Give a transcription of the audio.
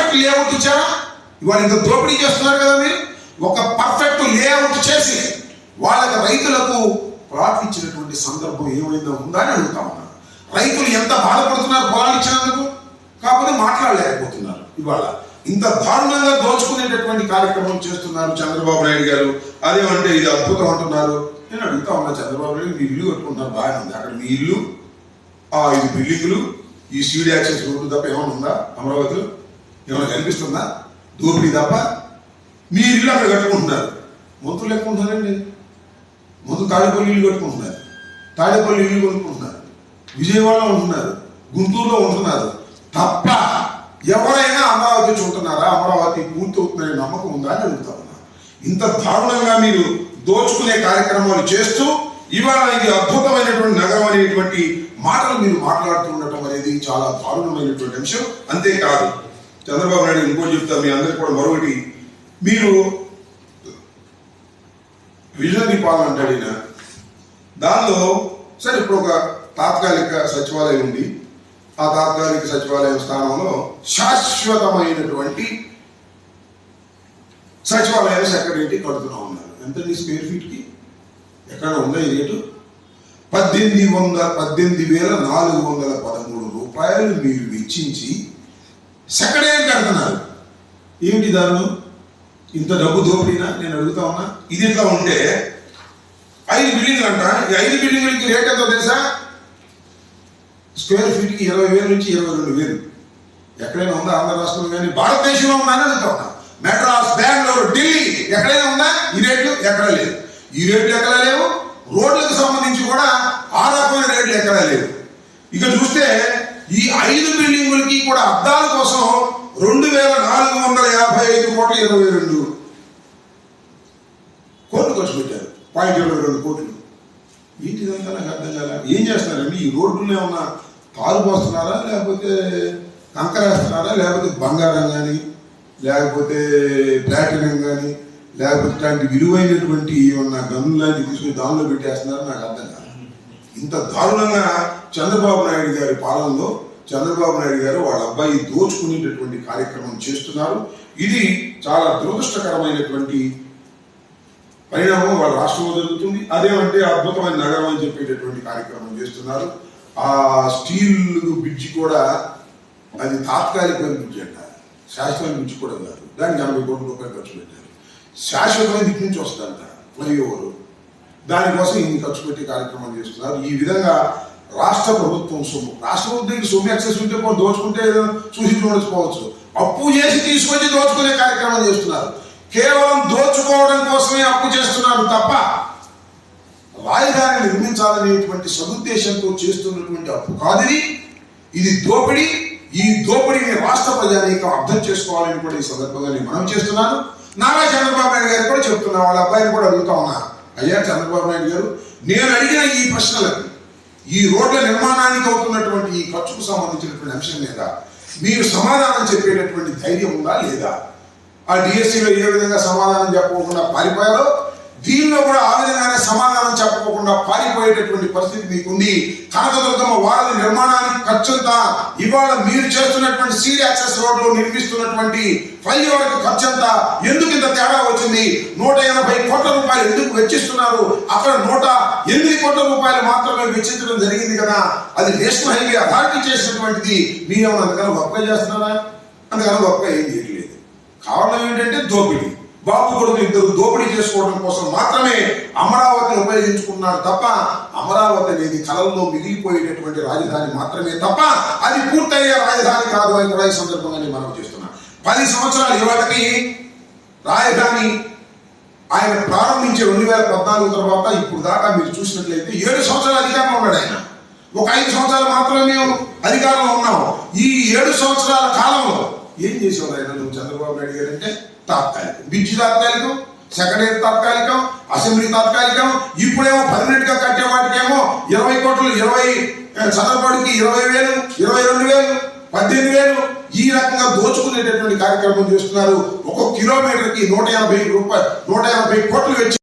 Perfect layout ఇచ్చారా? ఇవాళ ఇంత దోపిడీ చేస్తున్నారు కదా మీరు. ఒక పర్ఫెక్ట్ లేఅవుట్ చేసి వాళ్ళకి రైతులకు ప్లాట్లు ఇచ్చినటువంటి సందర్భం ఏమైనా ఉందా అని అడుగుతా ఉన్నారు. రైతులు ఎంత బాధపడుతున్నారు పొలాలు ఇచ్చినందుకు, కాకపోతే మాట్లాడలేకపోతున్నారు. ఇవాళ ఇంత దారుణంగా దోచుకునేటటువంటి కార్యక్రమం చేస్తున్నారు చంద్రబాబు నాయుడు గారు. అదేమంటే ఇది అద్భుతం అంటున్నారు. నేను అడుగుతా ఉన్నా, చంద్రబాబు నాయుడు మీ ఇల్లు కట్టుకుంటున్నారు, బాగానే ఉంది. అక్కడ మీ ఇల్లు, ఇది బిల్డింగులు, ఈ సీడ్ యాక్సెస్ రోడ్డు తప్ప ఏమైనా ఉందా? అమరావతిలో ఏమైనా కనిపిస్తుందా? దోపిడీ తప్ప. మీ ఇల్లు అక్కడ కట్టుకుంటున్నారు. మంత్రులు ఎక్కువ ఉంటున్నారండి. మంత్రులు తాడేపల్లి ఇల్లు కట్టుకుంటున్నారు, తాడేపల్లి ఇల్లు కొనుక్కుంటున్నారు, విజయవాడలో ఉంటున్నారు, గుంటూరులో ఉంటున్నారు తప్ప ఎవరైనా అమరావతి చూంటున్నారా? అమరావతి పూర్తవుతుందనే నమ్మకం ఉందా అని అడుగుతా ఉన్నా. ఇంత దారుణంగా మీరు దోచుకునే కార్యక్రమాలు చేస్తూ ఇవాళ ఇది అద్భుతమైనటువంటి నగరం అనేటువంటి మాటలు మీరు మాట్లాడుతూ ఉండటం అనేది చాలా దారుణమైనటువంటి అంశం. అంతేకాదు చంద్రబాబు నాయుడు ఇంకోటి చెప్తా మీ అందరికీ కూడా మరొకటి, మీరు విజనరీ పాలన అంటాడు ఈయన. దానిలో సరే ఇప్పుడు ఒక తాత్కాలిక సచివాలయం ఉంది. ఆ తాత్కాలిక సచివాలయం స్థానంలో శాశ్వతమైనటువంటి సచివాలయం సెక్రటరీ కడుతున్నా ఉన్నారు. ఎంత స్క్వేర్ ఫీట్కి ఎక్కడ ఉందా ఈ రేటు? 18,413 రూపాయలు మీరు వెచ్చించి సెక్రటరీ కడుతున్నారు. ఏమిటి దారుణం? ఇంత డబ్బు దోపిడీనా? నేను అడుగుతా ఉన్నా. ఇది ఇట్లా ఉంటే 5 బిల్డింగ్లు అంట. ఈ 5 బిల్డింగ్లకి రేట్ ఎంతో తెలుసా? స్క్వేర్ ఫీట్కి 20,000 నుంచి 22,000. ఎక్కడైనా ఉందా ఆంధ్ర రాష్ట్రంలో కానీ భారతదేశంలో ఉందా అని అడుగుతా ఉన్నా. మెడ్రాస్, బెంగళూరు, ఢిల్లీ ఎక్కడైనా ఉందా ఈ రేట్లు? ఎక్కడ లేదు. ఈ రేట్లు ఎక్కడ లేవు. రోడ్లకు సంబంధించి కూడా ఆ రకమైన రేట్లు ఎక్కడ లేవు. ఇక చూస్తే ఈ 5 బిల్డింగులకి కూడా అద్దాల కోసం 2,455 కోట్లు 22 కోట్లు ఖర్చు పెట్టారు. 0.22 కోట్లు. వీటిదంతా నాకు అర్థం కాల. ఏం చేస్తున్నారండి? ఈ రోడ్డులో ఏమన్నా తారు పోస్తున్నారా, లేకపోతే కంకరేస్తున్నారా, లేకపోతే బంగారం కానీ, లేకపోతే ప్లాటినం కానీ, లేకపోతే ఇట్లాంటి విలువైనటువంటి ఏమన్నా గన్ను లాంటివి తీసుకుని దానిలో పెట్టేస్తున్నారా? నాకు అర్థం కాదు. ఇంత దారుణంగా చంద్రబాబు నాయుడు గారి పాలనలో చంద్రబాబు నాయుడు గారు వాళ్ళ అబ్బాయి దోచుకునేటటువంటి కార్యక్రమం చేస్తున్నారు. ఇది చాలా దురదృష్టకరమైనటువంటి పరిణామం వాళ్ళ రాష్ట్రంలో జరుగుతుంది. అదేమంటే అద్భుతమైన నగరం అని చెప్పేటటువంటి కార్యక్రమం చేస్తున్నారు. ఆ స్టీల్ బ్రిడ్జ్ కూడా అది తాత్కాలికమైన బ్రిడ్జ్ అంట, శాశ్వతమైన బ్రిడ్జ్ కూడా కాదు. దానికి 80 కోట్ల రూపాయలు ఖర్చు పెట్టారు. శాశ్వతమైన దిక్కు నుంచి వస్తుందంట ఫ్లైఓవర్. దానికోసం ఇన్ని ఖర్చు పెట్టే కార్యక్రమం చేస్తున్నారు. ఈ విధంగా రాష్ట్ర ప్రభుత్వం సొమ్ము, రాష్ట్ర ప్రభుత్వం సొమ్ము ఎక్సెస్ ఉంటే కూడా దోచుకుంటే చూసి చూడకపోవచ్చు. అప్పు చేసి తీసుకొచ్చి దోచుకునే కార్యక్రమం చేస్తున్నారు. కేవలం దోచుకోవడం కోసమే అప్పు చేస్తున్నారు తప్ప రాజధాని నిర్మించాలనేటువంటి సదుద్దేశంతో చేస్తున్నటువంటి అప్పు కాదు ఇది దోపిడీ. ఈ దోపిడీని రాష్ట్ర ప్రజానీకం అర్థం చేసుకోవాలని కూడా ఈ సందర్భంగా నేను మనం చేస్తున్నాను. నారా చంద్రబాబు నాయుడు గారు కూడా చెప్తున్నా, వాళ్ళ అబ్బాయిని కూడా అడుగుతా ఉన్నా, అయ్యా చంద్రబాబు నాయుడు గారు, నేను అడిగిన ఈ ప్రశ్నలకు, ఈ రోడ్ల నిర్మాణానికి అవుతున్నటువంటి ఈ ఖర్చుకు సంబంధించినటువంటి అంశం మీద మీరు సమాధానం చెప్పేటటువంటి ధైర్యం ఉందా లేదా? ఆ డిఎస్సీలో ఏ విధంగా సమాధానం చెప్పకుండా పారిపోయారో దీనిలో కూడా ఆ విధంగానే సమాధానం చెప్పకుండా పారిపోయేటటువంటి పరిస్థితి మీకుంది. కనకదుర్గమ్మ వారధి నిర్మాణానికి ఖర్చంతా, ఇవాళ మీరు చేస్తున్నటువంటి సీడ్ యాక్సెస్ రోడ్లో నిర్మిస్తున్నటువంటి ఫ్లైఓవర్కి ఖర్చంతా ఎందుకు ఇంత తేడా వచ్చింది? 180 కోట్ల రూపాయలు ఎందుకు వెచ్చిస్తున్నారు? అక్కడ 108 కోట్ల రూపాయలు మాత్రమే వెచ్చించడం జరిగింది కదా. అది నేషనల్ హైవే అథారిటీ చేసినటువంటిది. మీరేమన్నా అంతకన్నా గొప్పగా చేస్తున్నారా? అంతకన్నా గొప్పగా ఏం చేయట్లేదు. కారణం ఏంటంటే దోపిడీ. బాబు కొడుకు ఇద్దరు దోపిడీ చేసుకోవడం కోసం మాత్రమే అమరావతిని ఉపయోగించుకున్నారు తప్ప అమరావతి అనేది కలల్లో మిగిలిపోయేటటువంటి రాజధాని మాత్రమే తప్ప అది పూర్తయ్యే రాజధాని కాదు అని కూడా ఈ సందర్భంగా మనం చేస్తున్నాం. 10 సంవత్సరాలు ఇవాళకి రాజధాని ఆయన ప్రారంభించే 2014 తర్వాత ఇప్పుడు దాకా మీరు చూసినట్లయితే 7 సంవత్సరాలు అధికారంలో ఉన్నాడు ఆయన. ఒక 5 సంవత్సరాలు మాత్రమే మేము అధికారంలో ఉన్నాము. ఈ 7 సంవత్సరాల కాలంలో ఏం చేసేవారు ఆయన? నువ్వు చంద్రబాబు నాయుడు గారు అంటే తాత్కాలికం, బ్రిడ్జి తాత్కాలికం, సెక్రటరీ తాత్కాలికం, అసెంబ్లీ తాత్కాలికం. ఇప్పుడేమో పర్మనెంట్ గా కట్టే వాటికేమో 20 కోట్లు, 20 చంద్రబాబుకి 20,000, 22,000, 18,000 ఈ రకంగా దోచుకునేటటువంటి కార్యక్రమం చేస్తున్నారు. ఒక్కొక్క కిలోమీటర్కి 180 కోట్లు వెచ్చి